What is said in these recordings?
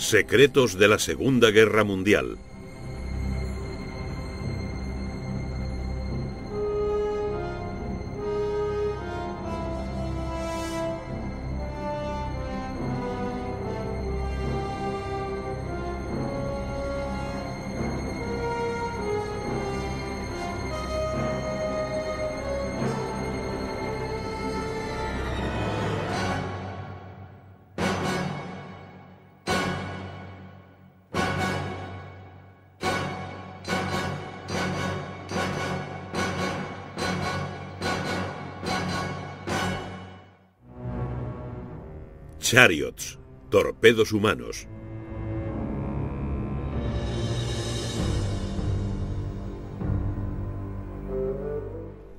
Secretos de la Segunda Guerra Mundial. Chariots, torpedos humanos.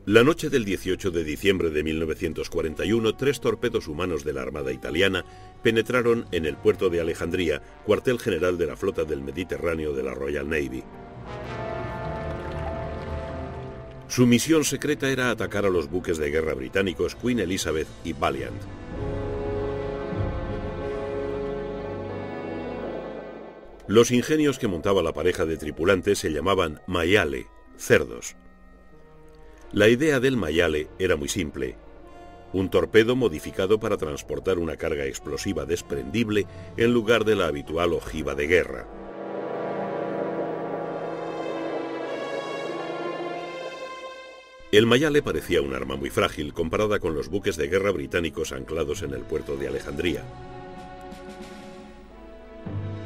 La noche del 18 de diciembre de 1941, 3 torpedos humanos de la Armada italiana penetraron en el puerto de Alejandría, cuartel general de la flota del Mediterráneo de la Royal Navy. Su misión secreta era atacar a los buques de guerra británicos Queen Elizabeth y Valiant. Los ingenios que montaba la pareja de tripulantes se llamaban maiale, cerdos. La idea del maiale era muy simple: un torpedo modificado para transportar una carga explosiva desprendible en lugar de la habitual ojiva de guerra. El maiale parecía un arma muy frágil comparada con los buques de guerra británicos anclados en el puerto de Alejandría.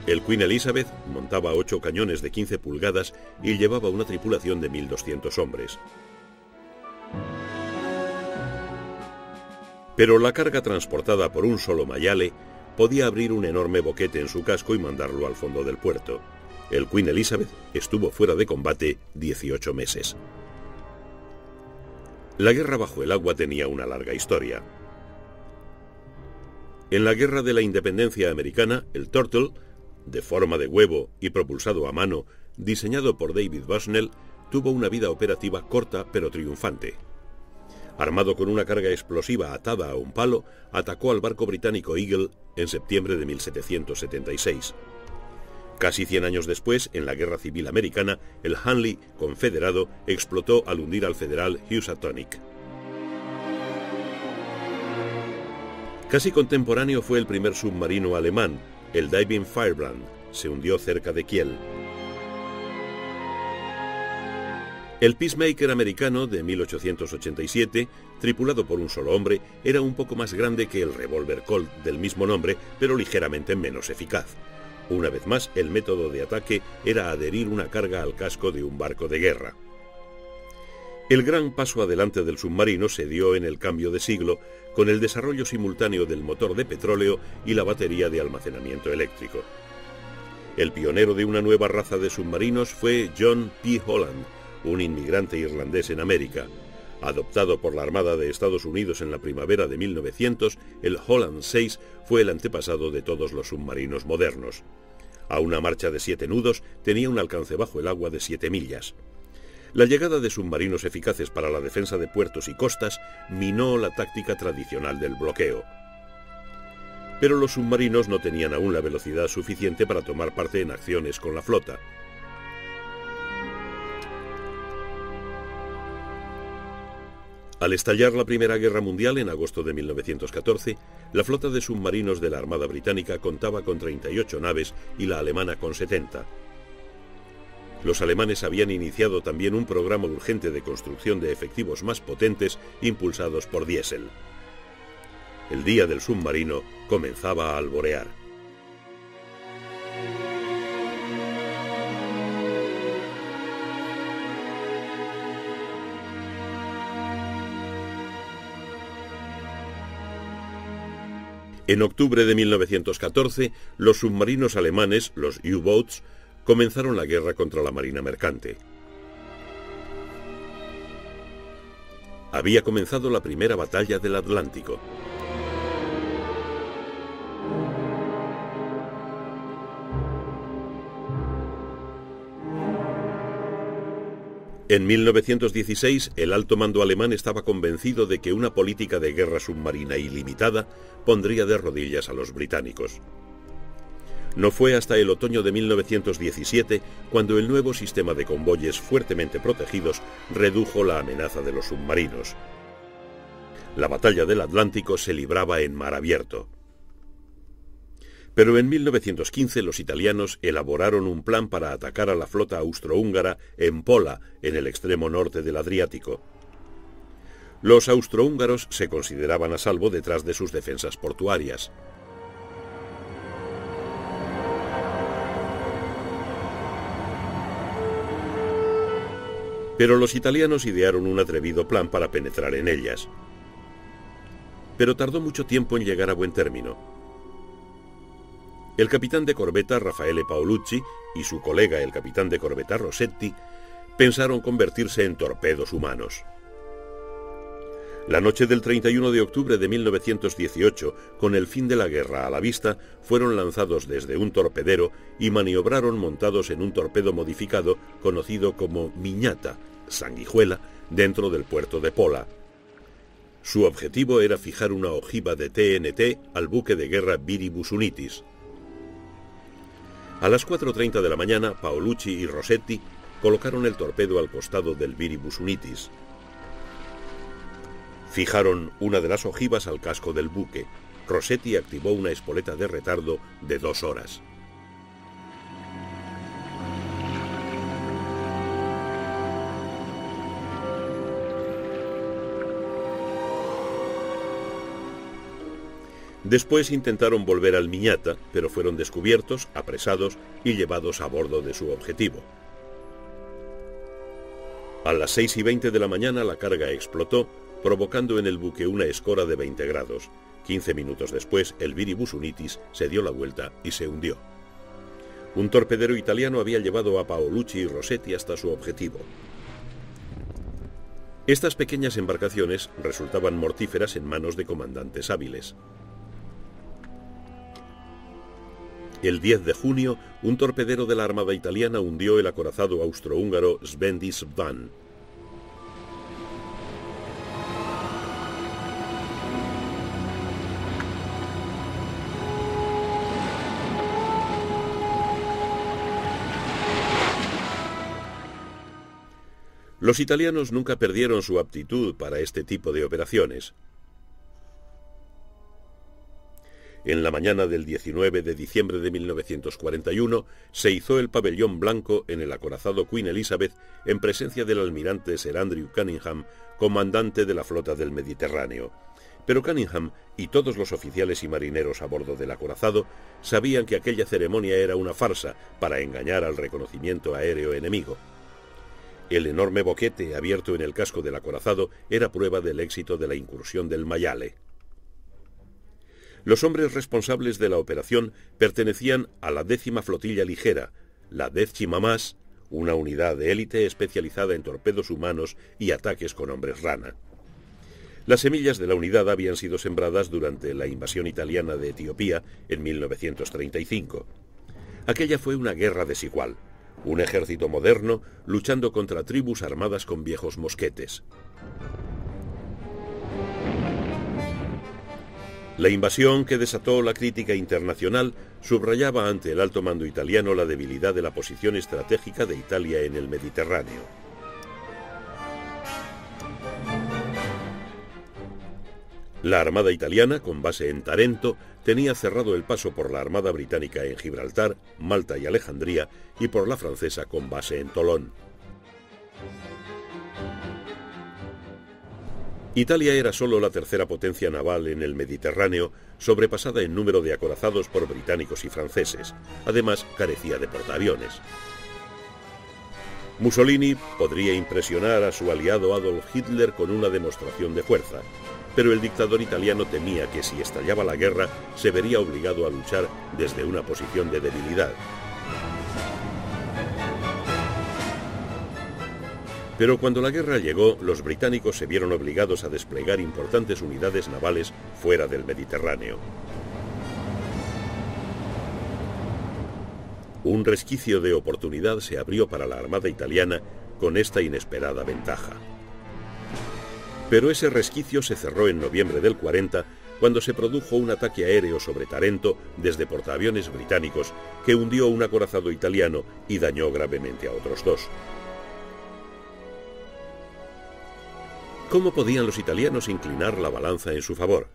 El Queen Elizabeth montaba 8 cañones de 15 pulgadas y llevaba una tripulación de 1.200 hombres. Pero la carga transportada por un solo maiale podía abrir un enorme boquete en su casco y mandarlo al fondo del puerto. El Queen Elizabeth estuvo fuera de combate 18 meses. La guerra bajo el agua tenía una larga historia. En la Guerra de la Independencia Americana, el Turtle, de forma de huevo y propulsado a mano, diseñado por David Bushnell, tuvo una vida operativa corta pero triunfante. Armado con una carga explosiva atada a un palo, atacó al barco británico Eagle en septiembre de 1776. Casi 100 años después, en la Guerra Civil Americana, el Hunley confederado explotó al hundir al federal Housatonic. Casi contemporáneo fue el primer submarino alemán, el Diving Firebrand. Se hundió cerca de Kiel. El Peacemaker americano de 1887, tripulado por un solo hombre, era un poco más grande que el revólver Colt del mismo nombre, pero ligeramente menos eficaz. Una vez más, el método de ataque era adherir una carga al casco de un barco de guerra. El gran paso adelante del submarino se dio en el cambio de siglo, con el desarrollo simultáneo del motor de petróleo y la batería de almacenamiento eléctrico. El pionero de una nueva raza de submarinos fue John P. Holland, un inmigrante irlandés en América. Adoptado por la Armada de Estados Unidos en la primavera de 1900, el Holland 6 fue el antepasado de todos los submarinos modernos. A una marcha de 7 nudos, tenía un alcance bajo el agua de 7 millas. La llegada de submarinos eficaces para la defensa de puertos y costas minó la táctica tradicional del bloqueo. Pero los submarinos no tenían aún la velocidad suficiente para tomar parte en acciones con la flota. Al estallar la Primera Guerra Mundial en agosto de 1914, la flota de submarinos de la Armada Británica contaba con 38 naves y la alemana con 70. Los alemanes habían iniciado también un programa urgente de construcción de efectivos más potentes impulsados por diésel. El día del submarino comenzaba a alborear. En octubre de 1914, los submarinos alemanes, los U-Boats, comenzaron la guerra contra la marina mercante. Había comenzado la primera batalla del Atlántico. En 1916, el alto mando alemán estaba convencido de que una política de guerra submarina ilimitada pondría de rodillas a los británicos. No fue hasta el otoño de 1917 cuando el nuevo sistema de convoyes fuertemente protegidos redujo la amenaza de los submarinos. La batalla del Atlántico se libraba en mar abierto. Pero en 1915 los italianos elaboraron un plan para atacar a la flota austrohúngara en Pola, en el extremo norte del Adriático. Los austrohúngaros se consideraban a salvo detrás de sus defensas portuarias. Pero los italianos idearon un atrevido plan para penetrar en ellas. Pero tardó mucho tiempo en llegar a buen término. El capitán de corbeta Raffaele Paolucci y su colega el capitán de corbeta Rossetti pensaron convertirse en torpedos humanos. La noche del 31 de octubre de 1918, con el fin de la guerra a la vista, fueron lanzados desde un torpedero y maniobraron montados en un torpedo modificado conocido como Miñata, sanguijuela, dentro del puerto de Pola. Su objetivo era fijar una ojiva de TNT al buque de guerra Viribus-Unitis. A las 4:30 de la mañana, Paolucci y Rossetti colocaron el torpedo al costado del Viribus-Unitis. Fijaron una de las ojivas al casco del buque. Rossetti activó una espoleta de retardo de 2 horas. Después intentaron volver al Miñata, pero fueron descubiertos, apresados y llevados a bordo de su objetivo. A las 6:20 de la mañana la carga explotó, provocando en el buque una escora de 20 grados. 15 minutos después, el Viribus-Unitis se dio la vuelta y se hundió. Un torpedero italiano había llevado a Paolucci y Rossetti hasta su objetivo. Estas pequeñas embarcaciones resultaban mortíferas en manos de comandantes hábiles. El 10 de junio, un torpedero de la Armada italiana hundió el acorazado austrohúngaro Svendis Van. Los italianos nunca perdieron su aptitud para este tipo de operaciones. En la mañana del 19 de diciembre de 1941 se izó el pabellón blanco en el acorazado Queen Elizabeth en presencia del almirante Sir Andrew Cunningham, comandante de la flota del Mediterráneo. Pero Cunningham y todos los oficiales y marineros a bordo del acorazado sabían que aquella ceremonia era una farsa para engañar al reconocimiento aéreo enemigo. El enorme boquete abierto en el casco del acorazado era prueba del éxito de la incursión del Mayale. Los hombres responsables de la operación pertenecían a la 10ª Flotilla Ligera, la 10ª más, una unidad de élite especializada en torpedos humanos y ataques con hombres rana. Las semillas de la unidad habían sido sembradas durante la invasión italiana de Etiopía en 1935. Aquella fue una guerra desigual, un ejército moderno luchando contra tribus armadas con viejos mosquetes. La invasión, que desató la crítica internacional, subrayaba ante el alto mando italiano la debilidad de la posición estratégica de Italia en el Mediterráneo. La Armada italiana, con base en Tarento, tenía cerrado el paso por la Armada británica en Gibraltar, Malta y Alejandría, y por la francesa con base en Tolón. Italia era solo la tercera potencia naval en el Mediterráneo, sobrepasada en número de acorazados por británicos y franceses. Además, carecía de portaaviones. Mussolini podría impresionar a su aliado Adolf Hitler con una demostración de fuerza, pero el dictador italiano temía que si estallaba la guerra se vería obligado a luchar desde una posición de debilidad. Pero cuando la guerra llegó, los británicos se vieron obligados a desplegar importantes unidades navales fuera del Mediterráneo. Un resquicio de oportunidad se abrió para la Armada italiana con esta inesperada ventaja. Pero ese resquicio se cerró en noviembre del 40, cuando se produjo un ataque aéreo sobre Tarento desde portaaviones británicos que hundió un acorazado italiano y dañó gravemente a otros dos. ¿Cómo podían los italianos inclinar la balanza en su favor?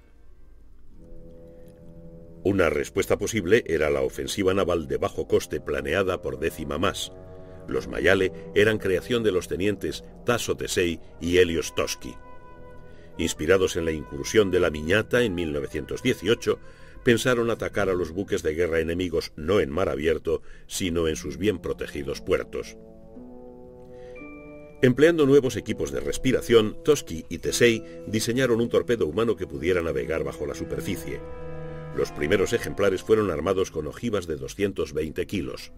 Una respuesta posible era la ofensiva naval de bajo coste planeada por Decima Mas. Los Mayale eran creación de los tenientes Tasso Tesei y Helios Toschi. Inspirados en la incursión de la Miñata en 1918, pensaron atacar a los buques de guerra enemigos no en mar abierto, sino en sus bien protegidos puertos. Empleando nuevos equipos de respiración, Toschi y Tesei diseñaron un torpedo humano que pudiera navegar bajo la superficie. Los primeros ejemplares fueron armados con ojivas de 220 kilos.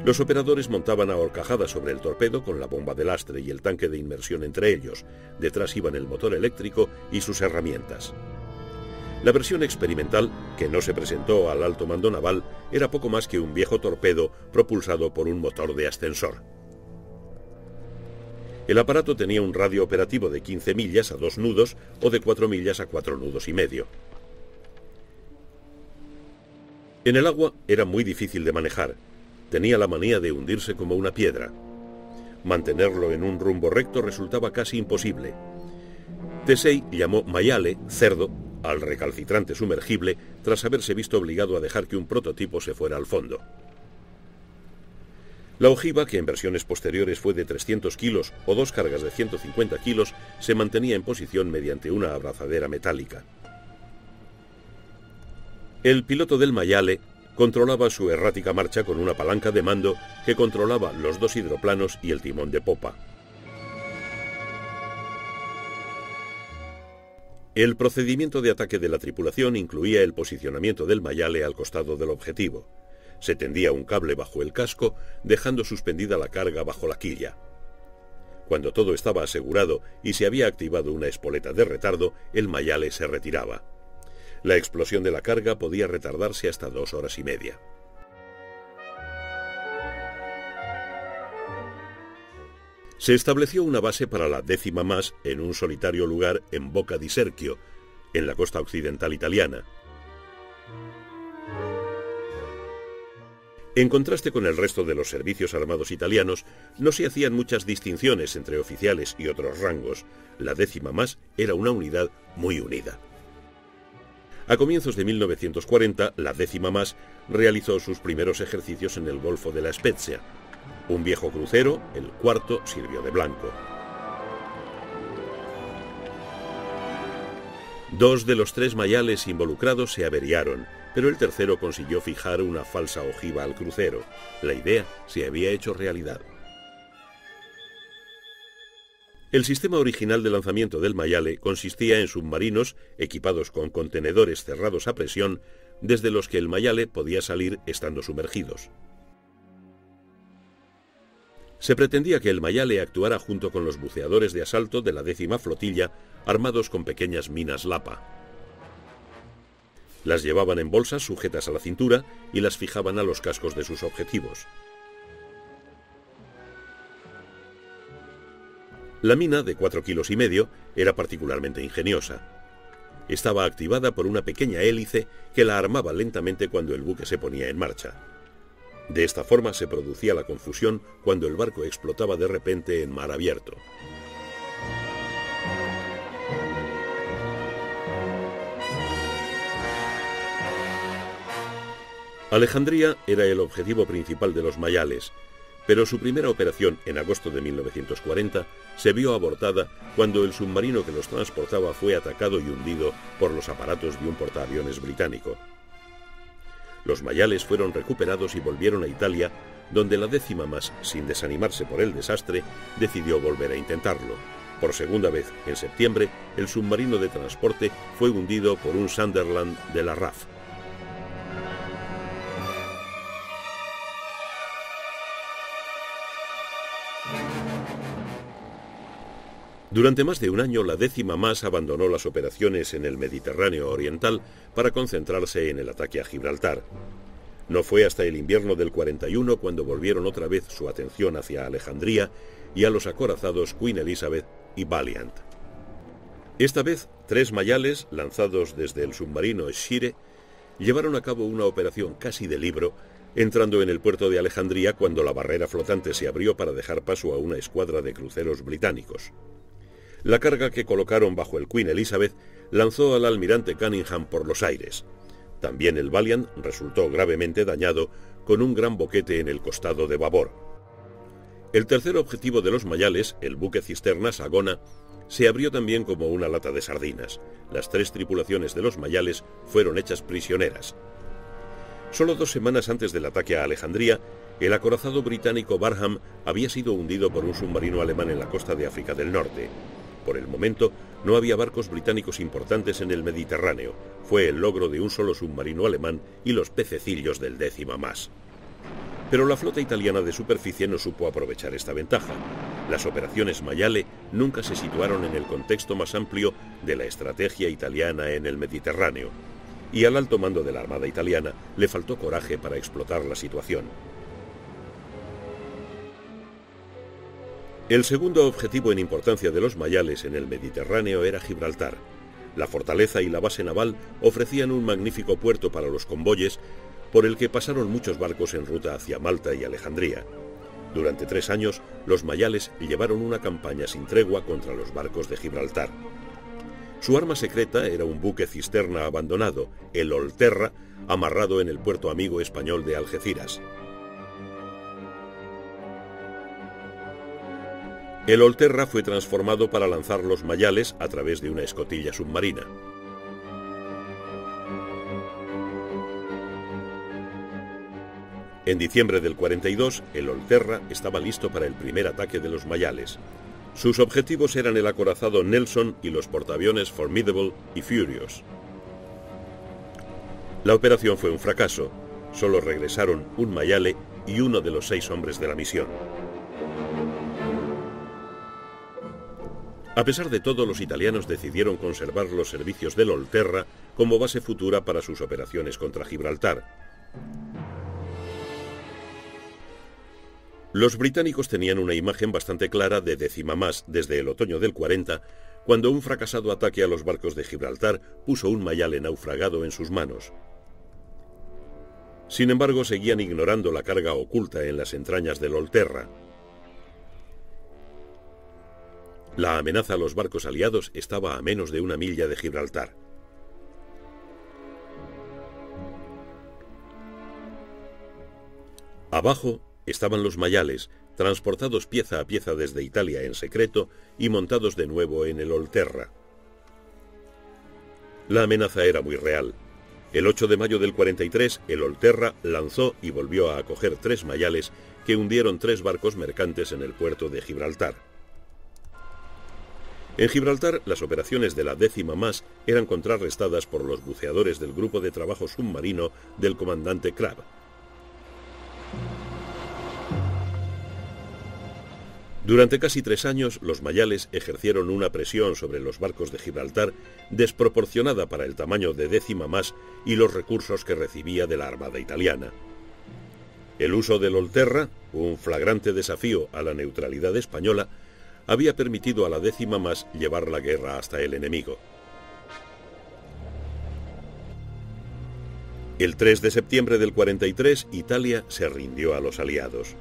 Los operadores montaban a horcajadas sobre el torpedo con la bomba de lastre y el tanque de inmersión entre ellos. Detrás iban el motor eléctrico y sus herramientas. La versión experimental, que no se presentó al alto mando naval, era poco más que un viejo torpedo propulsado por un motor de ascensor. El aparato tenía un radio operativo de 15 millas a 2 nudos o de 4 millas a 4 nudos y medio. En el agua era muy difícil de manejar. Tenía la manía de hundirse como una piedra. Mantenerlo en un rumbo recto resultaba casi imposible. Tesei llamó Mayale, cerdo, al recalcitrante sumergible tras haberse visto obligado a dejar que un prototipo se fuera al fondo. La ojiva, que en versiones posteriores fue de 300 kilos o 2 cargas de 150 kilos, se mantenía en posición mediante una abrazadera metálica. El piloto del Mayale controlaba su errática marcha con una palanca de mando que controlaba los 2 hidroplanos y el timón de popa. El procedimiento de ataque de la tripulación incluía el posicionamiento del Mayale al costado del objetivo. Se tendía un cable bajo el casco, dejando suspendida la carga bajo la quilla. Cuando todo estaba asegurado y se había activado una espoleta de retardo, el Mayale se retiraba. La explosión de la carga podía retardarse hasta 2 horas y media. Se estableció una base para la Decima Mas en un solitario lugar en Boca di Serchio, en la costa occidental italiana. En contraste con el resto de los servicios armados italianos, no se hacían muchas distinciones entre oficiales y otros rangos. La Decima Mas era una unidad muy unida. A comienzos de 1940, la Decima Mas realizó sus primeros ejercicios en el Golfo de la Spezia. Un viejo crucero, el cuarto, sirvió de blanco. 2 de los 3 mayales involucrados se averiaron, pero el tercero consiguió fijar una falsa ojiva al crucero. La idea se había hecho realidad. El sistema original de lanzamiento del Mayale consistía en submarinos equipados con contenedores cerrados a presión, desde los que el Mayale podía salir estando sumergidos. Se pretendía que el Mayale actuara junto con los buceadores de asalto de la 10ª flotilla, armados con pequeñas minas Lapa. Las llevaban en bolsas sujetas a la cintura y las fijaban a los cascos de sus objetivos. La mina, de 4,5 kilos, era particularmente ingeniosa. Estaba activada por una pequeña hélice que la armaba lentamente cuando el buque se ponía en marcha. De esta forma se producía la confusión cuando el barco explotaba de repente en mar abierto. Alejandría era el objetivo principal de los Mayales, pero su primera operación en agosto de 1940 se vio abortada cuando el submarino que los transportaba fue atacado y hundido por los aparatos de un portaaviones británico. Los Mayales fueron recuperados y volvieron a Italia, donde la Decima Mas, sin desanimarse por el desastre, decidió volver a intentarlo. Por segunda vez, en septiembre, el submarino de transporte fue hundido por un Sunderland de la RAF. Durante más de un año, la Decima Mas abandonó las operaciones en el Mediterráneo Oriental para concentrarse en el ataque a Gibraltar. No fue hasta el invierno del 41 cuando volvieron otra vez su atención hacia Alejandría y a los acorazados Queen Elizabeth y Valiant. Esta vez, 3 mayales, lanzados desde el submarino Shire, llevaron a cabo una operación casi de libro, entrando en el puerto de Alejandría cuando la barrera flotante se abrió para dejar paso a una escuadra de cruceros británicos. La carga que colocaron bajo el Queen Elizabeth lanzó al almirante Cunningham por los aires. También el Valiant resultó gravemente dañado, con un gran boquete en el costado de babor. El tercer objetivo de los mayales, el buque cisterna Sagona, se abrió también como una lata de sardinas. Las 3 tripulaciones de los mayales fueron hechas prisioneras. Solo 2 semanas antes del ataque a Alejandría, el acorazado británico Barham había sido hundido por un submarino alemán en la costa de África del Norte. Por el momento, no había barcos británicos importantes en el Mediterráneo. Fue el logro de un solo submarino alemán y los pececillos del 10º más. Pero la flota italiana de superficie no supo aprovechar esta ventaja. Las operaciones Mayale nunca se situaron en el contexto más amplio de la estrategia italiana en el Mediterráneo, y al alto mando de la Armada italiana le faltó coraje para explotar la situación. El segundo objetivo en importancia de los mayales en el Mediterráneo era Gibraltar. La fortaleza y la base naval ofrecían un magnífico puerto para los convoyes, por el que pasaron muchos barcos en ruta hacia Malta y Alejandría. Durante 3 años, los mayales llevaron una campaña sin tregua contra los barcos de Gibraltar. Su arma secreta era un buque cisterna abandonado, el Olterra, amarrado en el puerto amigo español de Algeciras. El Olterra fue transformado para lanzar los mayales a través de una escotilla submarina. En diciembre del 42, el Olterra estaba listo para el primer ataque de los mayales. Sus objetivos eran el acorazado Nelson y los portaaviones Formidable y Furious. La operación fue un fracaso. Solo regresaron un mayale y uno de los 6 hombres de la misión. A pesar de todo, los italianos decidieron conservar los servicios del Olterra como base futura para sus operaciones contra Gibraltar. Los británicos tenían una imagen bastante clara de 10ª más desde el otoño del 40, cuando un fracasado ataque a los barcos de Gibraltar puso un mayale naufragado en sus manos. Sin embargo, seguían ignorando la carga oculta en las entrañas del Olterra. La amenaza a los barcos aliados estaba a menos de 1 milla de Gibraltar. Abajo estaban los mayales, transportados pieza a pieza desde Italia en secreto y montados de nuevo en el Olterra. La amenaza era muy real. El 8 de mayo del 43, el Olterra lanzó y volvió a acoger 3 mayales que hundieron 3 barcos mercantes en el puerto de Gibraltar. En Gibraltar, las operaciones de la 10ª más eran contrarrestadas por los buceadores del grupo de trabajo submarino del comandante Crabb. Durante casi 3 años, los mayales ejercieron una presión sobre los barcos de Gibraltar desproporcionada para el tamaño de 10ª más y los recursos que recibía de la Armada italiana. El uso del Olterra, un flagrante desafío a la neutralidad española, había permitido a la 10ª más llevar la guerra hasta el enemigo. El 3 de septiembre del 43, Italia se rindió a los aliados.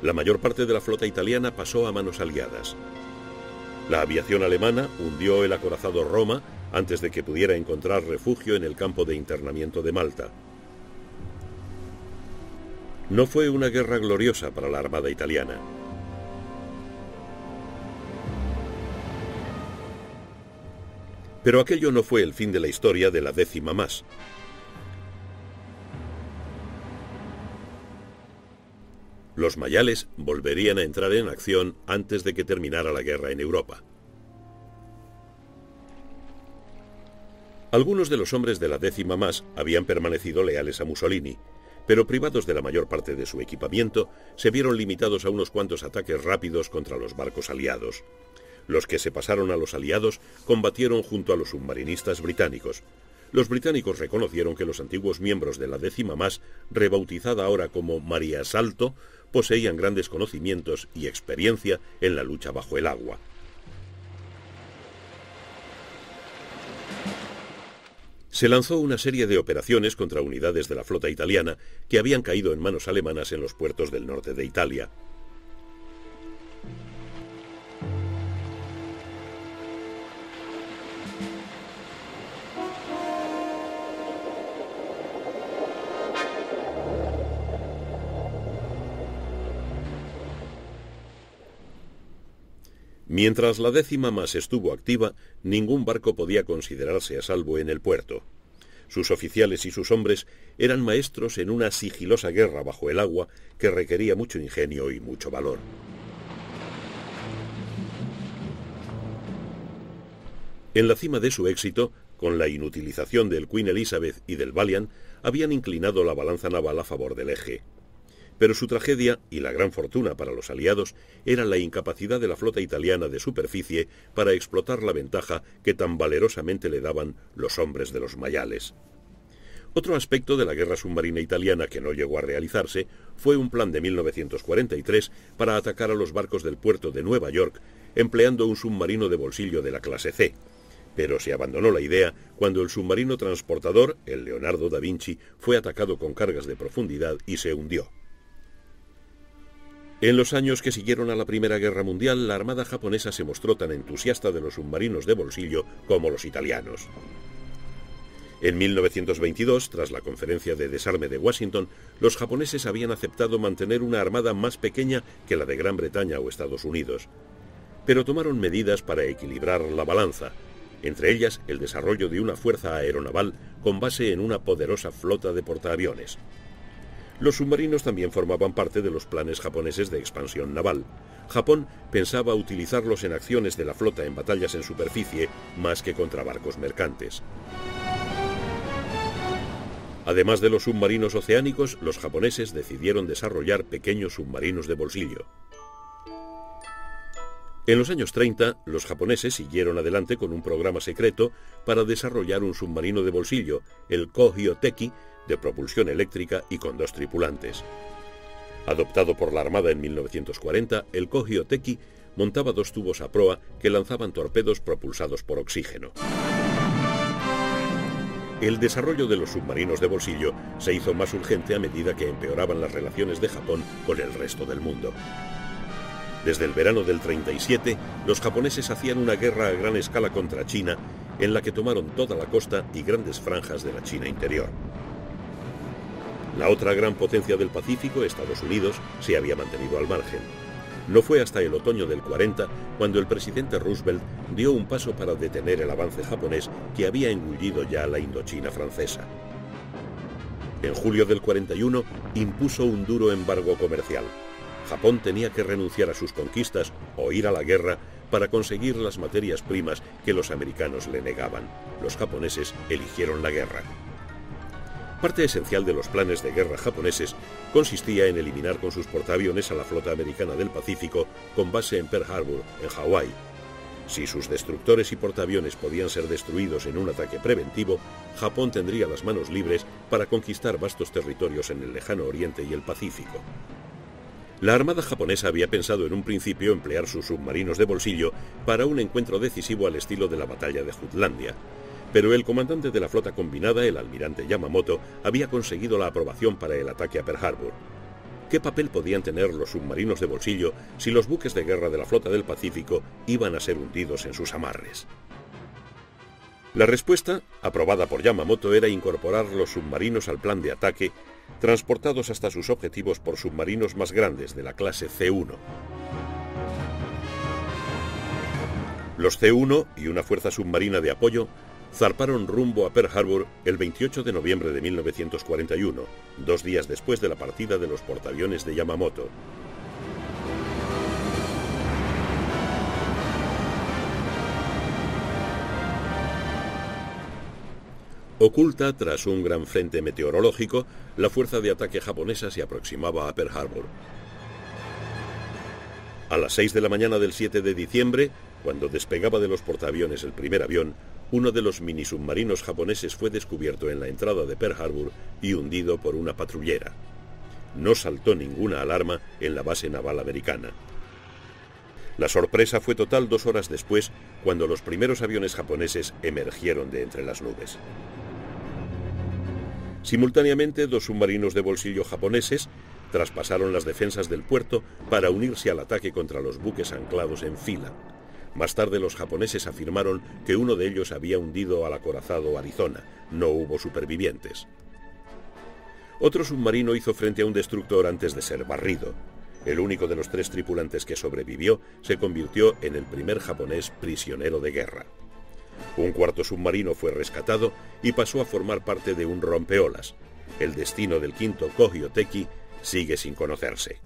La mayor parte de la flota italiana pasó a manos aliadas. La aviación alemana hundió el acorazado Roma antes de que pudiera encontrar refugio en el campo de internamiento de Malta. No fue una guerra gloriosa para la Armada italiana. Pero aquello no fue el fin de la historia de la 10ª más. Los mayales volverían a entrar en acción antes de que terminara la guerra en Europa. Algunos de los hombres de la 10ª más habían permanecido leales a Mussolini, pero privados de la mayor parte de su equipamiento, se vieron limitados a unos cuantos ataques rápidos contra los barcos aliados. Los que se pasaron a los aliados combatieron junto a los submarinistas británicos. Los británicos reconocieron que los antiguos miembros de la 10ª más, rebautizada ahora como María Salto, poseían grandes conocimientos y experiencia en la lucha bajo el agua. Se lanzó una serie de operaciones contra unidades de la flota italiana que habían caído en manos alemanas en los puertos del norte de Italia. Mientras la 10ª más estuvo activa, ningún barco podía considerarse a salvo en el puerto. Sus oficiales y sus hombres eran maestros en una sigilosa guerra bajo el agua que requería mucho ingenio y mucho valor. En la cima de su éxito, con la inutilización del Queen Elizabeth y del Valiant, habían inclinado la balanza naval a favor del Eje. Pero su tragedia, y la gran fortuna para los aliados, era la incapacidad de la flota italiana de superficie para explotar la ventaja que tan valerosamente le daban los hombres de los mayales. Otro aspecto de la guerra submarina italiana que no llegó a realizarse fue un plan de 1943 para atacar a los barcos del puerto de Nueva York, empleando un submarino de bolsillo de la clase C. Pero se abandonó la idea cuando el submarino transportador, el Leonardo da Vinci, fue atacado con cargas de profundidad y se hundió. En los años que siguieron a la Primera Guerra Mundial, la Armada japonesa se mostró tan entusiasta de los submarinos de bolsillo como los italianos. En 1922, tras la Conferencia de Desarme de Washington, los japoneses habían aceptado mantener una armada más pequeña que la de Gran Bretaña o Estados Unidos. Pero tomaron medidas para equilibrar la balanza, entre ellas el desarrollo de una fuerza aeronaval con base en una poderosa flota de portaaviones. Los submarinos también formaban parte de los planes japoneses de expansión naval. Japón pensaba utilizarlos en acciones de la flota en batallas en superficie más que contra barcos mercantes. Además de los submarinos oceánicos, los japoneses decidieron desarrollar pequeños submarinos de bolsillo. En los años 30, los japoneses siguieron adelante con un programa secreto para desarrollar un submarino de bolsillo, el Kohyoteki, de propulsión eléctrica y con 2 tripulantes. Adoptado por la Armada en 1940, el Kohyoteki montaba 2 tubos a proa que lanzaban torpedos propulsados por oxígeno. El desarrollo de los submarinos de bolsillo se hizo más urgente a medida que empeoraban las relaciones de Japón con el resto del mundo. Desde el verano del 37, los japoneses hacían una guerra a gran escala contra China, en la que tomaron toda la costa y grandes franjas de la China interior. La otra gran potencia del Pacífico, Estados Unidos, se había mantenido al margen. No fue hasta el otoño del 40 cuando el presidente Roosevelt dio un paso para detener el avance japonés que había engullido ya la Indochina francesa. En julio del 41 impuso un duro embargo comercial. Japón tenía que renunciar a sus conquistas o ir a la guerra para conseguir las materias primas que los americanos le negaban. Los japoneses eligieron la guerra. Parte esencial de los planes de guerra japoneses consistía en eliminar con sus portaaviones a la flota americana del Pacífico con base en Pearl Harbor, en Hawái. Si sus destructores y portaaviones podían ser destruidos en un ataque preventivo, Japón tendría las manos libres para conquistar vastos territorios en el lejano Oriente y el Pacífico. La Armada japonesa había pensado en un principio emplear sus submarinos de bolsillo para un encuentro decisivo al estilo de la batalla de Jutlandia. Pero el comandante de la flota combinada, el almirante Yamamoto, había conseguido la aprobación para el ataque a Pearl Harbor. ¿Qué papel podían tener los submarinos de bolsillo si los buques de guerra de la flota del Pacífico iban a ser hundidos en sus amarres? La respuesta, aprobada por Yamamoto, era incorporar los submarinos al plan de ataque, transportados hasta sus objetivos por submarinos más grandes de la clase C-1. Los C-1 y una fuerza submarina de apoyo zarparon rumbo a Pearl Harbor el 28 de noviembre de 1941, 2 días después de la partida de los portaaviones de Yamamoto. Oculta tras un gran frente meteorológico, la fuerza de ataque japonesa se aproximaba a Pearl Harbor. A las 6 de la mañana del 7 de diciembre, cuando despegaba de los portaaviones el primer avión, uno de los minisubmarinos japoneses fue descubierto en la entrada de Pearl Harbor y hundido por una patrullera. No saltó ninguna alarma en la base naval americana. La sorpresa fue total 2 horas después, cuando los primeros aviones japoneses emergieron de entre las nubes. Simultáneamente, 2 submarinos de bolsillo japoneses traspasaron las defensas del puerto para unirse al ataque contra los buques anclados en fila. Más tarde los japoneses afirmaron que uno de ellos había hundido al acorazado Arizona. No hubo supervivientes. Otro submarino hizo frente a un destructor antes de ser barrido. El único de los 3 tripulantes que sobrevivió se convirtió en el primer japonés prisionero de guerra. Un cuarto submarino fue rescatado y pasó a formar parte de un rompeolas. El destino del quinto Kōhyōteki sigue sin conocerse.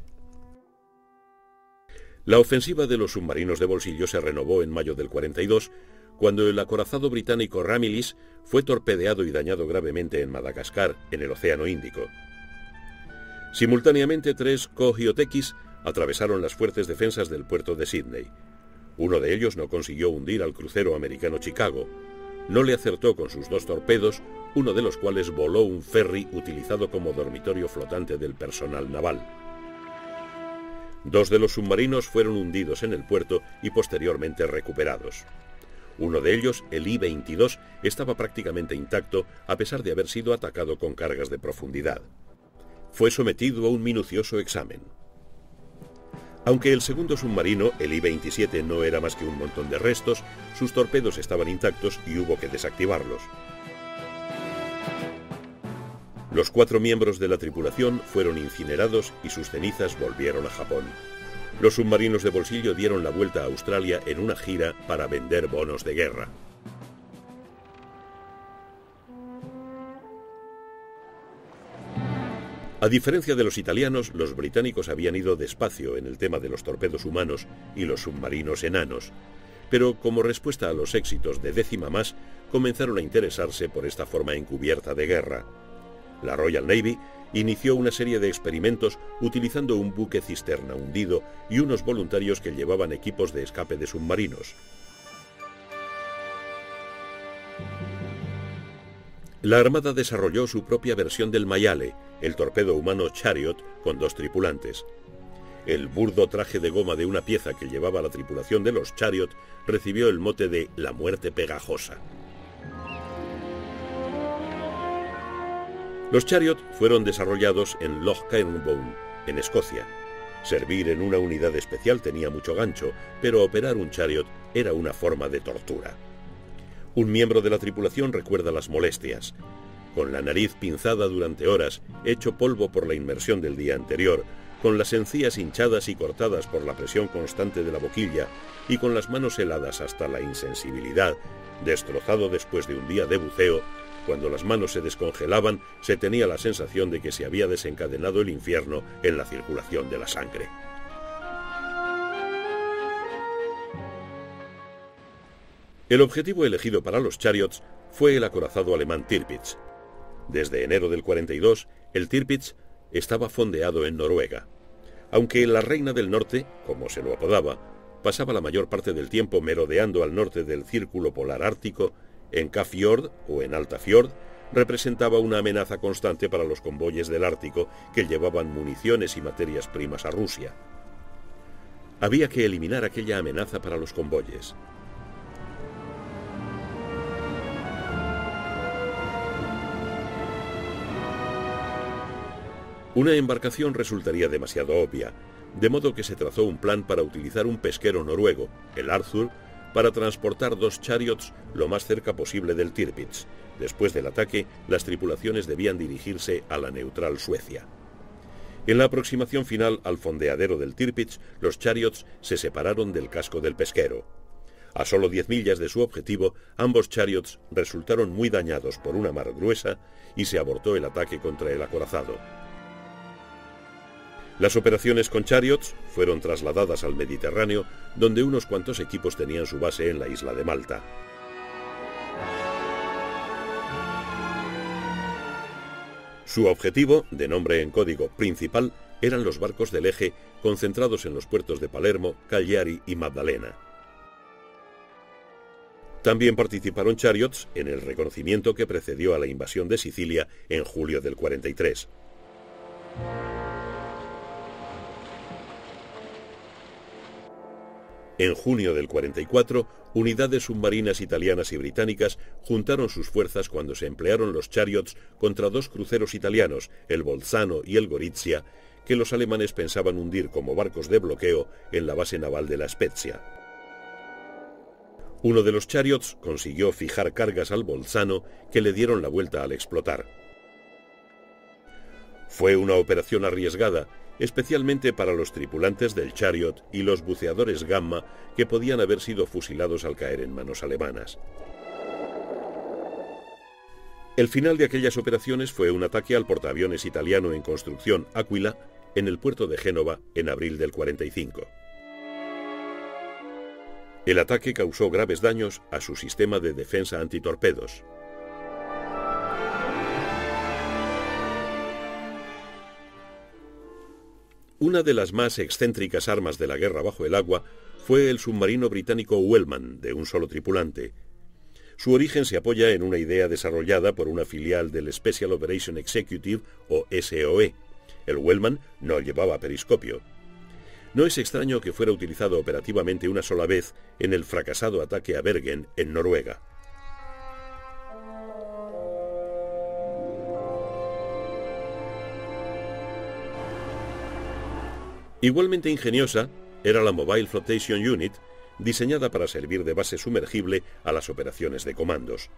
La ofensiva de los submarinos de bolsillo se renovó en mayo del 42, cuando el acorazado británico Ramillies fue torpedeado y dañado gravemente en Madagascar, en el Océano Índico. Simultáneamente, 3 Kōhyōtekis atravesaron las fuertes defensas del puerto de Sídney. Uno de ellos no consiguió hundir al crucero americano Chicago. No le acertó con sus 2 torpedos, uno de los cuales voló un ferry utilizado como dormitorio flotante del personal naval. 2 de los submarinos fueron hundidos en el puerto y posteriormente recuperados. Uno de ellos, el I-22, estaba prácticamente intacto a pesar de haber sido atacado con cargas de profundidad. Fue sometido a un minucioso examen. Aunque el segundo submarino, el I-27, no era más que un montón de restos, sus torpedos estaban intactos y hubo que desactivarlos. Los 4 miembros de la tripulación fueron incinerados y sus cenizas volvieron a Japón. Los submarinos de bolsillo dieron la vuelta a Australia en una gira para vender bonos de guerra. A diferencia de los italianos, los británicos habían ido despacio en el tema de los torpedos humanos y los submarinos enanos, pero como respuesta a los éxitos de Décima Más, comenzaron a interesarse por esta forma encubierta de guerra. La Royal Navy inició una serie de experimentos utilizando un buque cisterna hundido y unos voluntarios que llevaban equipos de escape de submarinos. La Armada desarrolló su propia versión del Mayale, el torpedo humano Chariot, con 2 tripulantes. El burdo traje de goma de una pieza que llevaba la tripulación de los Chariot recibió el mote de la muerte pegajosa. Los Chariot fueron desarrollados en Loch Cairnbone, en Escocia. Servir en una unidad especial tenía mucho gancho, pero operar un Chariot era una forma de tortura. Un miembro de la tripulación recuerda las molestias. Con la nariz pinzada durante horas, hecho polvo por la inmersión del día anterior, con las encías hinchadas y cortadas por la presión constante de la boquilla y con las manos heladas hasta la insensibilidad, destrozado después de un día de buceo, cuando las manos se descongelaban, se tenía la sensación de que se había desencadenado el infierno en la circulación de la sangre. El objetivo elegido para los Chariots fue el acorazado alemán Tirpitz. Desde enero del 42, el Tirpitz estaba fondeado en Noruega. Aunque la Reina del Norte, como se lo apodaba, pasaba la mayor parte del tiempo merodeando al norte del Círculo Polar Ártico, en Kafjord o en Altafjord, representaba una amenaza constante para los convoyes del Ártico que llevaban municiones y materias primas a Rusia. Había que eliminar aquella amenaza para los convoyes. Una embarcación resultaría demasiado obvia, de modo que se trazó un plan para utilizar un pesquero noruego, el Arthur, para transportar 2 Chariots lo más cerca posible del Tirpitz. Después del ataque, las tripulaciones debían dirigirse a la neutral Suecia. En la aproximación final al fondeadero del Tirpitz, los Chariots se separaron del casco del pesquero. A solo 10 millas de su objetivo, ambos Chariots resultaron muy dañados por una mar gruesa y se abortó el ataque contra el acorazado. Las operaciones con Chariots fueron trasladadas al Mediterráneo, donde unos cuantos equipos tenían su base en la isla de Malta. Su objetivo, de nombre en código Principal, eran los barcos del eje concentrados en los puertos de Palermo, Cagliari y Maddalena. También participaron Chariots en el reconocimiento que precedió a la invasión de Sicilia en julio del 43. En junio del 44, unidades submarinas italianas y británicas juntaron sus fuerzas cuando se emplearon los Chariots contra dos cruceros italianos, el Bolzano y el Gorizia, que los alemanes pensaban hundir como barcos de bloqueo en la base naval de La Spezia. Uno de los Chariots consiguió fijar cargas al Bolzano, que le dieron la vuelta al explotar. Fue una operación arriesgada, especialmente para los tripulantes del Chariot y los buceadores Gamma, que podían haber sido fusilados al caer en manos alemanas. El final de aquellas operaciones fue un ataque al portaaviones italiano en construcción Aquila en el puerto de Génova en abril del 45. El ataque causó graves daños a su sistema de defensa antitorpedos. Una de las más excéntricas armas de la guerra bajo el agua fue el submarino británico Wellman, de un solo tripulante. Su origen se apoya en una idea desarrollada por una filial del Special Operation Executive, o SOE. El Wellman no llevaba periscopio. No es extraño que fuera utilizado operativamente una sola vez en el fracasado ataque a Bergen, en Noruega. Igualmente ingeniosa era la Mobile Flotation Unit, diseñada para servir de base sumergible a las operaciones de comandos.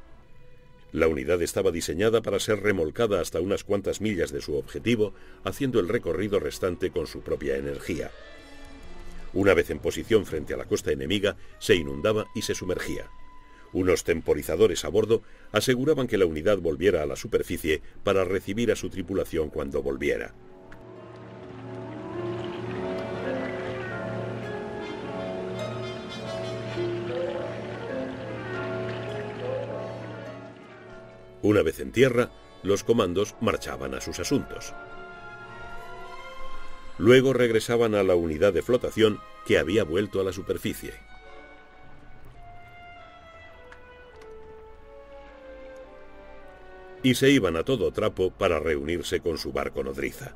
La unidad estaba diseñada para ser remolcada hasta unas cuantas millas de su objetivo, haciendo el recorrido restante con su propia energía. Una vez en posición frente a la costa enemiga, se inundaba y se sumergía. Unos temporizadores a bordo aseguraban que la unidad volviera a la superficie para recibir a su tripulación cuando volviera. Una vez en tierra, los comandos marchaban a sus asuntos. Luego regresaban a la unidad de flotación que había vuelto a la superficie. Y se iban a todo trapo para reunirse con su barco nodriza.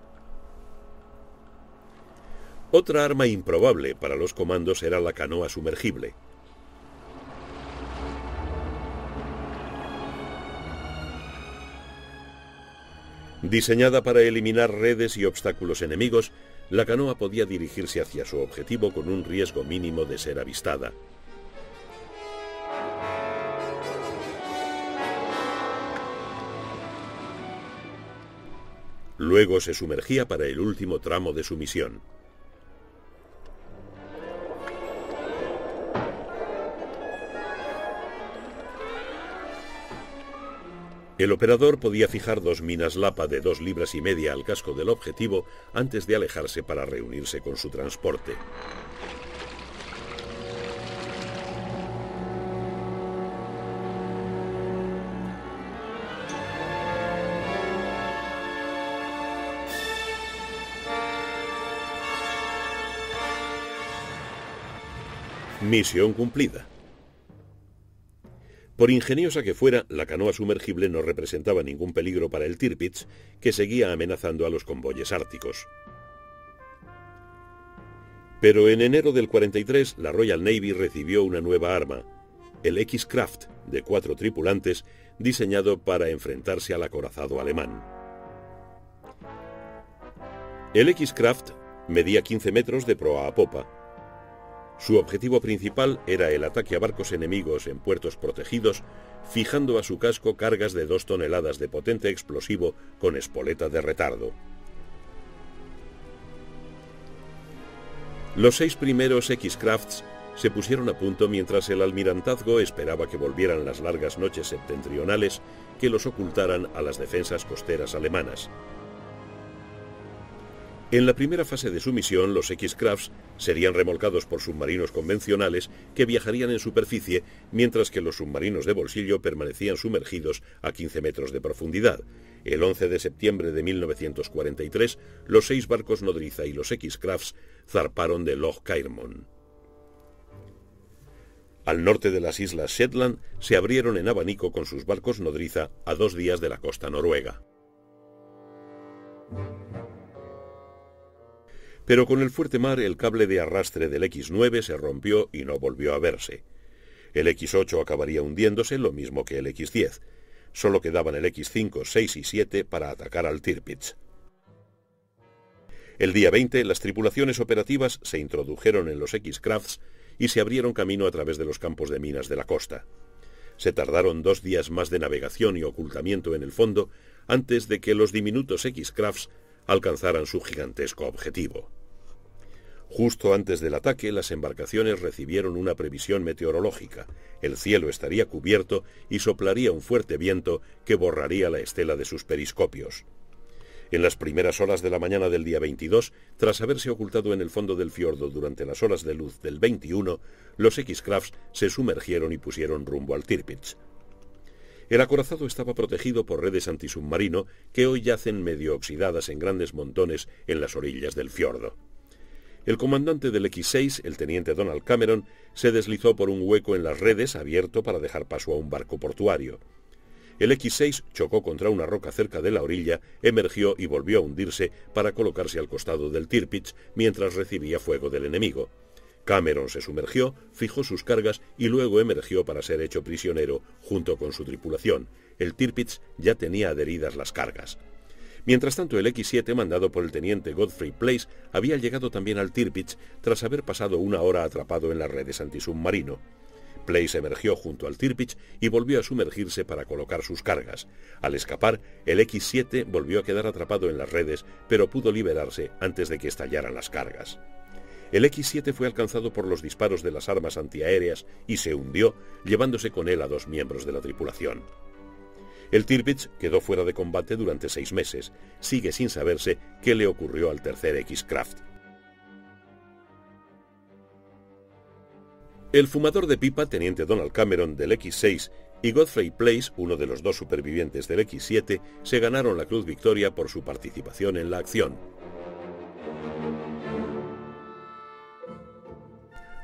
Otra arma improbable para los comandos era la canoa sumergible. Diseñada para eliminar redes y obstáculos enemigos, la canoa podía dirigirse hacia su objetivo con un riesgo mínimo de ser avistada. Luego se sumergía para el último tramo de su misión. El operador podía fijar dos minas Lapa de 2,5 libras al casco del objetivo antes de alejarse para reunirse con su transporte. Misión cumplida. Por ingeniosa que fuera, la canoa sumergible no representaba ningún peligro para el Tirpitz, que seguía amenazando a los convoyes árticos. Pero en enero del 43, la Royal Navy recibió una nueva arma, el X-Craft, de 4 tripulantes, diseñado para enfrentarse al acorazado alemán. El X-Craft medía 15 metros de proa a popa. Su objetivo principal era el ataque a barcos enemigos en puertos protegidos, fijando a su casco cargas de 2 toneladas de potente explosivo con espoleta de retardo. Los 6 primeros X-Crafts se pusieron a punto mientras el almirantazgo esperaba que volvieran las largas noches septentrionales que los ocultaran a las defensas costeras alemanas. En la primera fase de su misión, los X-Crafts serían remolcados por submarinos convencionales que viajarían en superficie, mientras que los submarinos de bolsillo permanecían sumergidos a 15 metros de profundidad. El 11 de septiembre de 1943, los 6 barcos nodriza y los X-Crafts zarparon de Loch Kairmon. Al norte de las islas Shetland se abrieron en abanico con sus barcos nodriza a 2 días de la costa noruega. Pero con el fuerte mar el cable de arrastre del X-9 se rompió y no volvió a verse. El X-8 acabaría hundiéndose, lo mismo que el X-10. Solo quedaban el X-5, 6 y 7 para atacar al Tirpitz. El día 20, las tripulaciones operativas se introdujeron en los X-Crafts y se abrieron camino a través de los campos de minas de la costa. Se tardaron 2 días más de navegación y ocultamiento en el fondo antes de que los diminutos X-Crafts alcanzaran su gigantesco objetivo. Justo antes del ataque, las embarcaciones recibieron una previsión meteorológica. El cielo estaría cubierto y soplaría un fuerte viento que borraría la estela de sus periscopios. En las primeras horas de la mañana del día 22, tras haberse ocultado en el fondo del fiordo durante las horas de luz del 21, los X-Crafts se sumergieron y pusieron rumbo al Tirpitz. El acorazado estaba protegido por redes antisubmarino que hoy yacen medio oxidadas en grandes montones en las orillas del fiordo. El comandante del X-6, el teniente Donald Cameron, se deslizó por un hueco en las redes abierto para dejar paso a un barco portuario. El X-6 chocó contra una roca cerca de la orilla, emergió y volvió a hundirse para colocarse al costado del Tirpitz mientras recibía fuego del enemigo. Cameron se sumergió, fijó sus cargas y luego emergió para ser hecho prisionero junto con su tripulación. El Tirpitz ya tenía adheridas las cargas. Mientras tanto, el X-7, mandado por el teniente Godfrey Place, había llegado también al Tirpitz tras haber pasado 1 hora atrapado en las redes antisubmarino. Place emergió junto al Tirpitz y volvió a sumergirse para colocar sus cargas. Al escapar, el X-7 volvió a quedar atrapado en las redes, pero pudo liberarse antes de que estallaran las cargas. El X-7 fue alcanzado por los disparos de las armas antiaéreas y se hundió, llevándose con él a 2 miembros de la tripulación. El Tirpitz quedó fuera de combate durante 6 meses. Sigue sin saberse qué le ocurrió al tercer X-Craft. El fumador de pipa, teniente Donald Cameron del X-6, y Godfrey Place, uno de los 2 supervivientes del X-7, se ganaron la Cruz Victoria por su participación en la acción.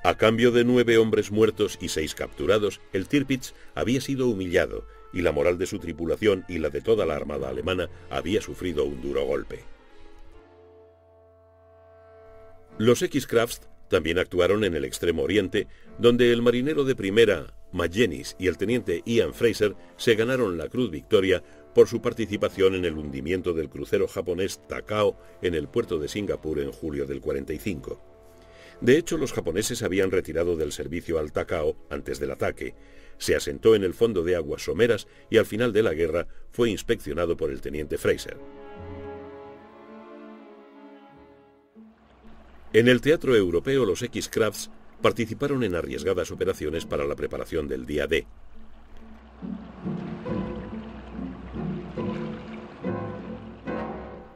A cambio de 9 hombres muertos y 6 capturados, el Tirpitz había sido humillado y la moral de su tripulación y la de toda la armada alemana había sufrido un duro golpe. Los X-Crafts también actuaron en el Extremo Oriente, donde el marinero de primera, Magenis, y el teniente Ian Fraser se ganaron la Cruz Victoria por su participación en el hundimiento del crucero japonés Takao en el puerto de Singapur en julio del 45. De hecho, los japoneses habían retirado del servicio al Takao antes del ataque. Se asentó en el fondo de aguas someras y al final de la guerra fue inspeccionado por el teniente Fraser. En el teatro europeo, los X-Crafts participaron en arriesgadas operaciones para la preparación del día D.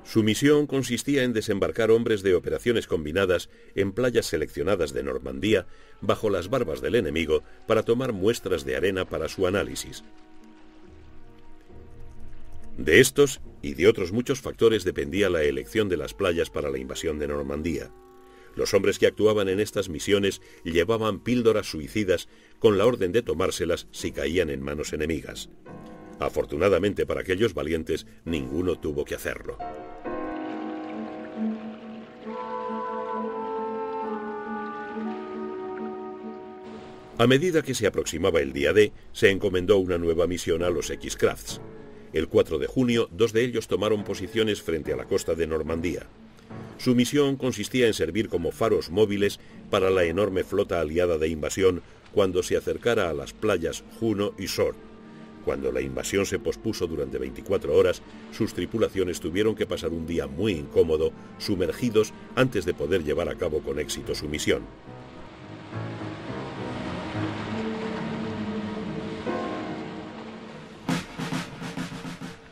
Su misión consistía en desembarcar hombres de operaciones combinadas en playas seleccionadas de Normandía bajo las barbas del enemigo para tomar muestras de arena para su análisis. De estos y de otros muchos factores dependía la elección de las playas para la invasión de Normandía. Los hombres que actuaban en estas misiones llevaban píldoras suicidas con la orden de tomárselas si caían en manos enemigas. Afortunadamente para aquellos valientes, ninguno tuvo que hacerlo. A medida que se aproximaba el día D, se encomendó una nueva misión a los X-Crafts. El 4 de junio, 2 de ellos tomaron posiciones frente a la costa de Normandía. Su misión consistía en servir como faros móviles para la enorme flota aliada de invasión cuando se acercara a las playas Juno y Sword. Cuando la invasión se pospuso durante 24 horas, sus tripulaciones tuvieron que pasar un día muy incómodo, sumergidos, antes de poder llevar a cabo con éxito su misión.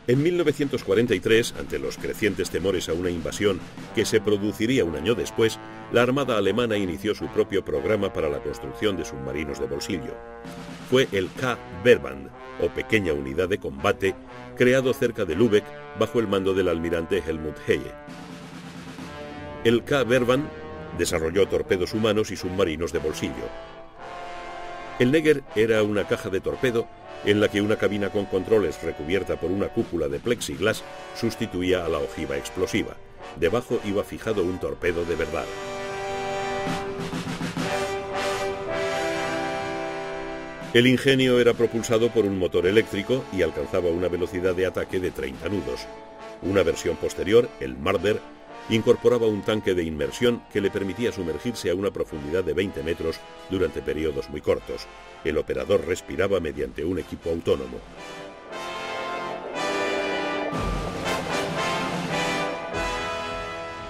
En 1943, ante los crecientes temores a una invasión que se produciría un año después, la Armada alemana inició su propio programa para la construcción de submarinos de bolsillo. Fue el K-Verband, o Pequeña Unidad de Combate, creado cerca de Lübeck bajo el mando del almirante Helmut Heye. El K-Verband desarrolló torpedos humanos y submarinos de bolsillo. El Neger era una caja de torpedo en la que una cabina con controles recubierta por una cúpula de plexiglas sustituía a la ojiva explosiva. Debajo iba fijado un torpedo de verdad. El Ingenio era propulsado por un motor eléctrico y alcanzaba una velocidad de ataque de 30 nudos. Una versión posterior, el Marder, incorporaba un tanque de inmersión que le permitía sumergirse a una profundidad de 20 metros durante periodos muy cortos. El operador respiraba mediante un equipo autónomo.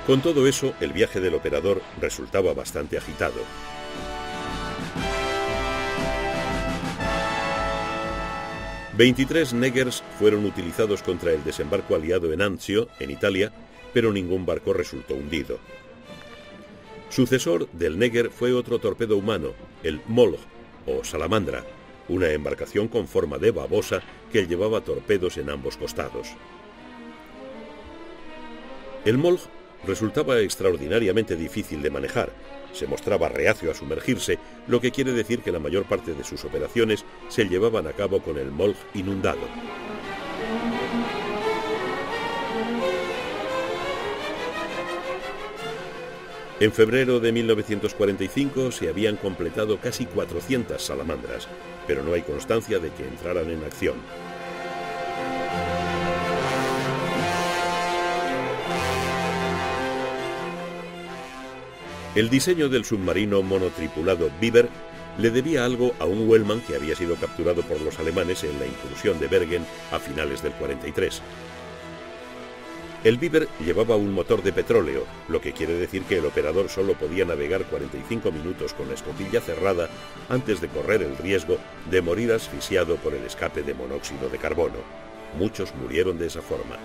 Con todo eso, el viaje del operador resultaba bastante agitado. «23 Neggers fueron utilizados contra el desembarco aliado en Anzio, en Italia, pero ningún barco resultó hundido. Sucesor del Negger fue otro torpedo humano, el Molch o Salamandra, una embarcación con forma de babosa que llevaba torpedos en ambos costados. El Molch resultaba extraordinariamente difícil de manejar. Se mostraba reacio a sumergirse, lo que quiere decir que la mayor parte de sus operaciones se llevaban a cabo con el Molch inundado. En febrero de 1945 se habían completado casi 400 salamandras, pero no hay constancia de que entraran en acción. El diseño del submarino monotripulado Beaver le debía algo a un Wellman que había sido capturado por los alemanes en la incursión de Bergen a finales del 43. El Beaver llevaba un motor de petróleo, lo que quiere decir que el operador solo podía navegar 45 minutos con la escotilla cerrada antes de correr el riesgo de morir asfixiado por el escape de monóxido de carbono. Muchos murieron de esa forma.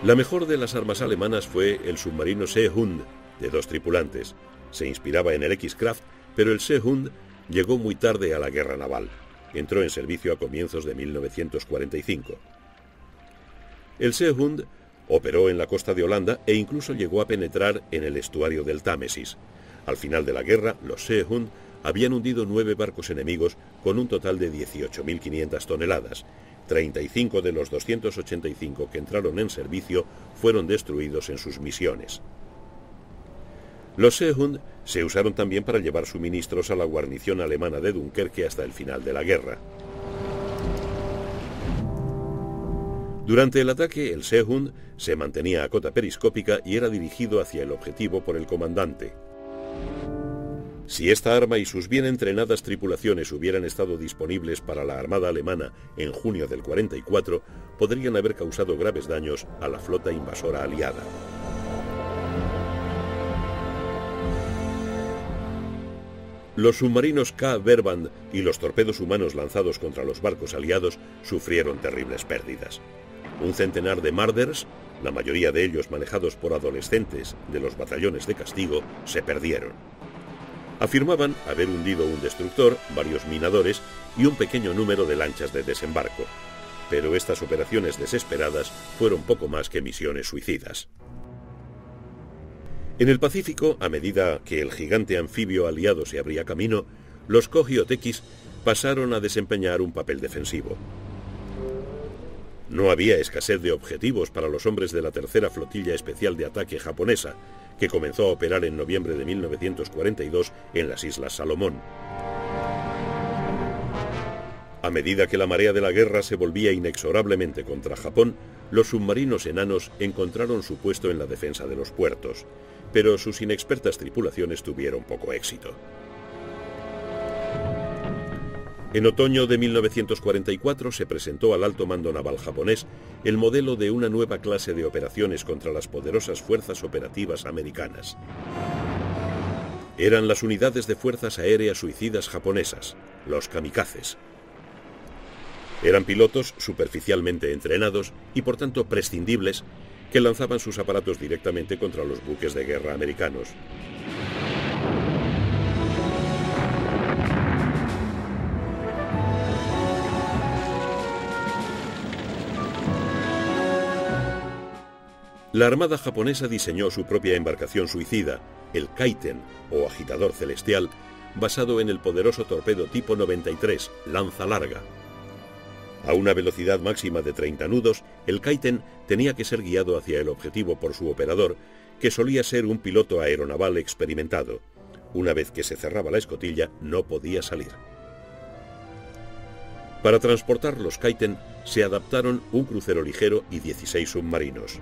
La mejor de las armas alemanas fue el submarino Seehund, de 2 tripulantes. Se inspiraba en el X-Kraft, pero el Seehund llegó muy tarde a la guerra naval. Entró en servicio a comienzos de 1945. El Seehund operó en la costa de Holanda e incluso llegó a penetrar en el estuario del Támesis. Al final de la guerra, los Seehund habían hundido 9 barcos enemigos con un total de 18.500 toneladas. 35 de los 285 que entraron en servicio fueron destruidos en sus misiones. Los Seehund se usaron también para llevar suministros a la guarnición alemana de Dunkerque hasta el final de la guerra. Durante el ataque, el Seehund se mantenía a cota periscópica y era dirigido hacia el objetivo por el comandante. Si esta arma y sus bien entrenadas tripulaciones hubieran estado disponibles para la Armada alemana en junio del 44, podrían haber causado graves daños a la flota invasora aliada. Los submarinos K. Verband y los torpedos humanos lanzados contra los barcos aliados sufrieron terribles pérdidas. Un centenar de Marders, la mayoría de ellos manejados por adolescentes de los batallones de castigo, se perdieron. Afirmaban haber hundido un destructor, varios minadores y un pequeño número de lanchas de desembarco. Pero estas operaciones desesperadas fueron poco más que misiones suicidas. En el Pacífico, a medida que el gigante anfibio aliado se abría camino, los Kogyo-Tekis pasaron a desempeñar un papel defensivo. No había escasez de objetivos para los hombres de la tercera flotilla especial de ataque japonesa, que comenzó a operar en noviembre de 1942 en las Islas Salomón. A medida que la marea de la guerra se volvía inexorablemente contra Japón, los submarinos enanos encontraron su puesto en la defensa de los puertos, pero sus inexpertas tripulaciones tuvieron poco éxito. En otoño de 1944 se presentó al alto mando naval japonés el modelo de una nueva clase de operaciones contra las poderosas fuerzas operativas americanas. Eran las unidades de fuerzas aéreas suicidas japonesas, los kamikazes. Eran pilotos superficialmente entrenados y por tanto prescindibles que lanzaban sus aparatos directamente contra los buques de guerra americanos. La Armada japonesa diseñó su propia embarcación suicida, el Kaiten, o agitador celestial, basado en el poderoso torpedo tipo 93, lanza larga. A una velocidad máxima de 30 nudos, el Kaiten tenía que ser guiado hacia el objetivo por su operador, que solía ser un piloto aeronaval experimentado. Una vez que se cerraba la escotilla, no podía salir. Para transportar los Kaiten se adaptaron un crucero ligero y 16 submarinos.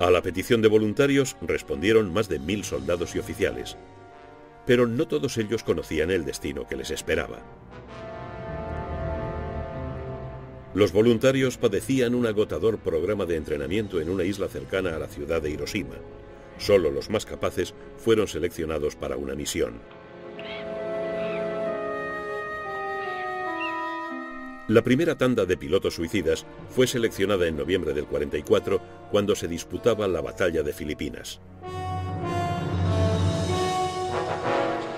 A la petición de voluntarios respondieron más de 1000 soldados y oficiales, pero no todos ellos conocían el destino que les esperaba. Los voluntarios padecían un agotador programa de entrenamiento en una isla cercana a la ciudad de Hiroshima. Solo los más capaces fueron seleccionados para una misión. La primera tanda de pilotos suicidas fue seleccionada en noviembre del 44, cuando se disputaba la batalla de Filipinas.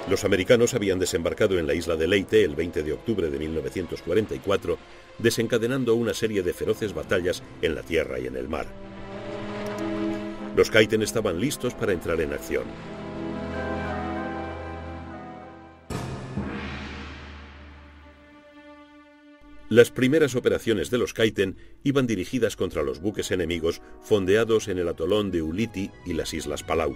Los americanos habían desembarcado en la isla de Leyte el 20 de octubre de 1944, desencadenando una serie de feroces batallas en la tierra y en el mar. Los Kaiten estaban listos para entrar en acción. Las primeras operaciones de los Kaiten iban dirigidas contra los buques enemigos fondeados en el atolón de Ulithi y las islas Palau.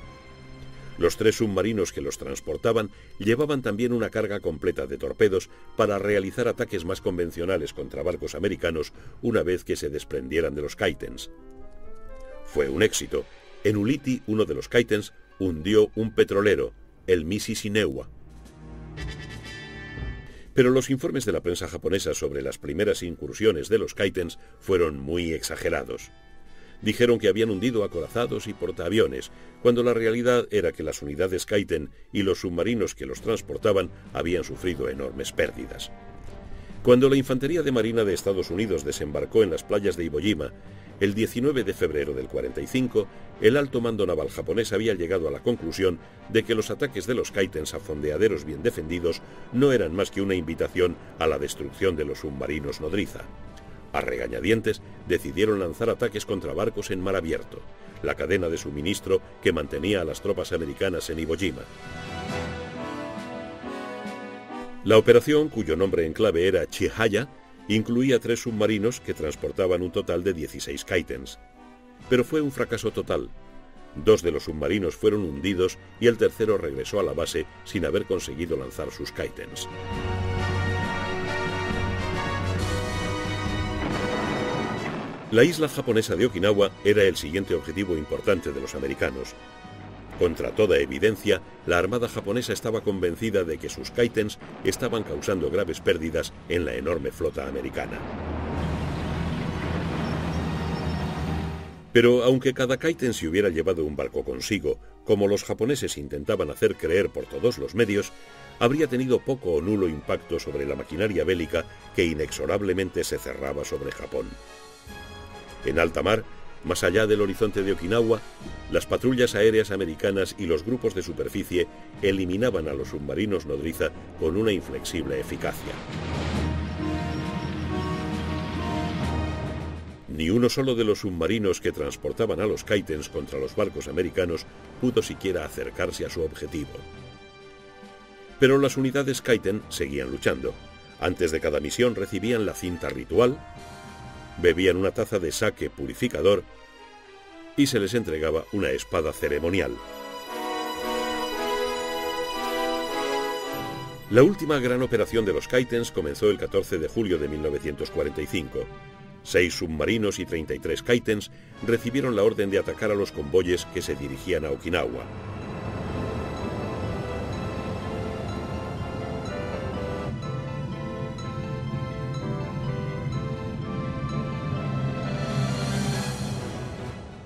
Los 3 submarinos que los transportaban llevaban también una carga completa de torpedos para realizar ataques más convencionales contra barcos americanos una vez que se desprendieran de los Kaitens. Fue un éxito. En Ulithi, uno de los Kaitens hundió un petrolero, el Mississauga. Pero los informes de la prensa japonesa sobre las primeras incursiones de los Kaitens fueron muy exagerados. Dijeron que habían hundido acorazados y portaaviones, cuando la realidad era que las unidades Kaiten y los submarinos que los transportaban habían sufrido enormes pérdidas. Cuando la Infantería de Marina de Estados Unidos desembarcó en las playas de Iwo Jima, el 19 de febrero del 45, el alto mando naval japonés había llegado a la conclusión de que los ataques de los Kaitens a fondeaderos bien defendidos no eran más que una invitación a la destrucción de los submarinos nodriza. A regañadientes, decidieron lanzar ataques contra barcos en mar abierto, la cadena de suministro que mantenía a las tropas americanas en Iwo Jima. La operación, cuyo nombre en clave era Chihaya, incluía 3 submarinos que transportaban un total de 16 Kaitens. Pero fue un fracaso total. 2 de los submarinos fueron hundidos y el tercero regresó a la base sin haber conseguido lanzar sus Kaitens. La isla japonesa de Okinawa era el siguiente objetivo importante de los americanos. Contra toda evidencia, la armada japonesa estaba convencida de que sus Kaitens estaban causando graves pérdidas en la enorme flota americana. Pero aunque cada Kaiten se hubiera llevado un barco consigo, como los japoneses intentaban hacer creer por todos los medios, habría tenido poco o nulo impacto sobre la maquinaria bélica que inexorablemente se cerraba sobre Japón. En alta mar, más allá del horizonte de Okinawa, las patrullas aéreas americanas y los grupos de superficie eliminaban a los submarinos nodriza con una inflexible eficacia. Ni uno solo de los submarinos que transportaban a los Kaitens contra los barcos americanos pudo siquiera acercarse a su objetivo. Pero las unidades Kaiten seguían luchando. Antes de cada misión recibían la cinta ritual, bebían una taza de sake purificador y se les entregaba una espada ceremonial. La última gran operación de los Kaitens comenzó el 14 de julio de 1945. 6 submarinos y 33 Kaitens recibieron la orden de atacar a los convoyes que se dirigían a Okinawa.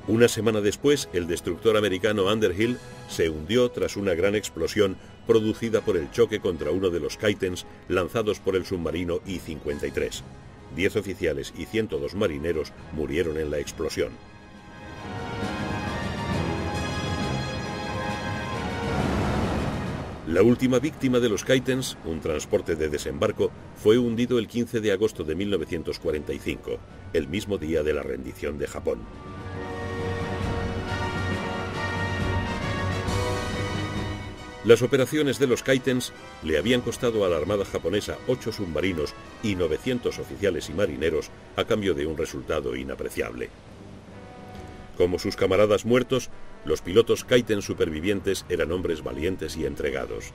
Una semana después, el destructor americano Underhill se hundió tras una gran explosión producida por el choque contra uno de los Kaitens lanzados por el submarino I-53. 10 oficiales y 102 marineros murieron en la explosión. La última víctima de los Kaitens, un transporte de desembarco, fue hundido el 15 de agosto de 1945, el mismo día de la rendición de Japón. Las operaciones de los Kaitens le habían costado a la Armada japonesa 8 submarinos y 900 oficiales y marineros a cambio de un resultado inapreciable. Como sus camaradas muertos, los pilotos Kaiten supervivientes eran hombres valientes y entregados,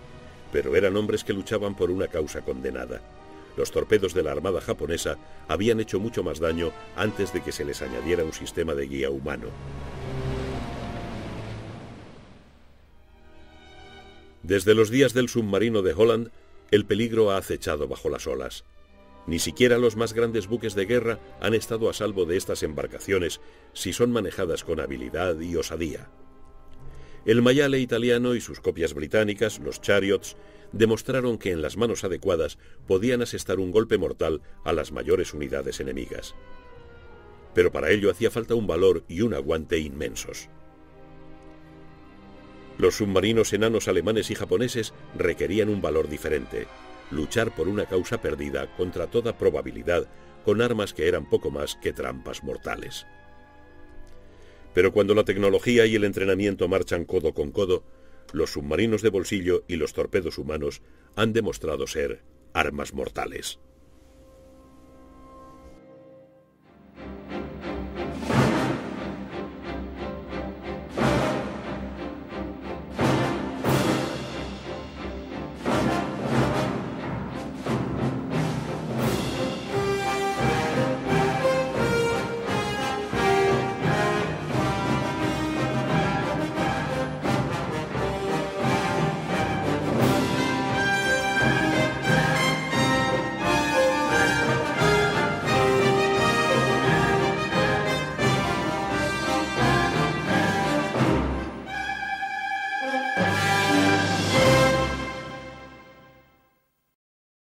pero eran hombres que luchaban por una causa condenada. Los torpedos de la Armada japonesa habían hecho mucho más daño antes de que se les añadiera un sistema de guía humano. Desde los días del submarino de Holland, el peligro ha acechado bajo las olas. Ni siquiera los más grandes buques de guerra han estado a salvo de estas embarcaciones si son manejadas con habilidad y osadía. El Mayale italiano y sus copias británicas, los Chariots, demostraron que en las manos adecuadas podían asestar un golpe mortal a las mayores unidades enemigas. Pero para ello hacía falta un valor y un aguante inmensos. Los submarinos enanos alemanes y japoneses requerían un valor diferente: luchar por una causa perdida contra toda probabilidad con armas que eran poco más que trampas mortales. Pero cuando la tecnología y el entrenamiento marchan codo con codo, los submarinos de bolsillo y los torpedos humanos han demostrado ser armas mortales.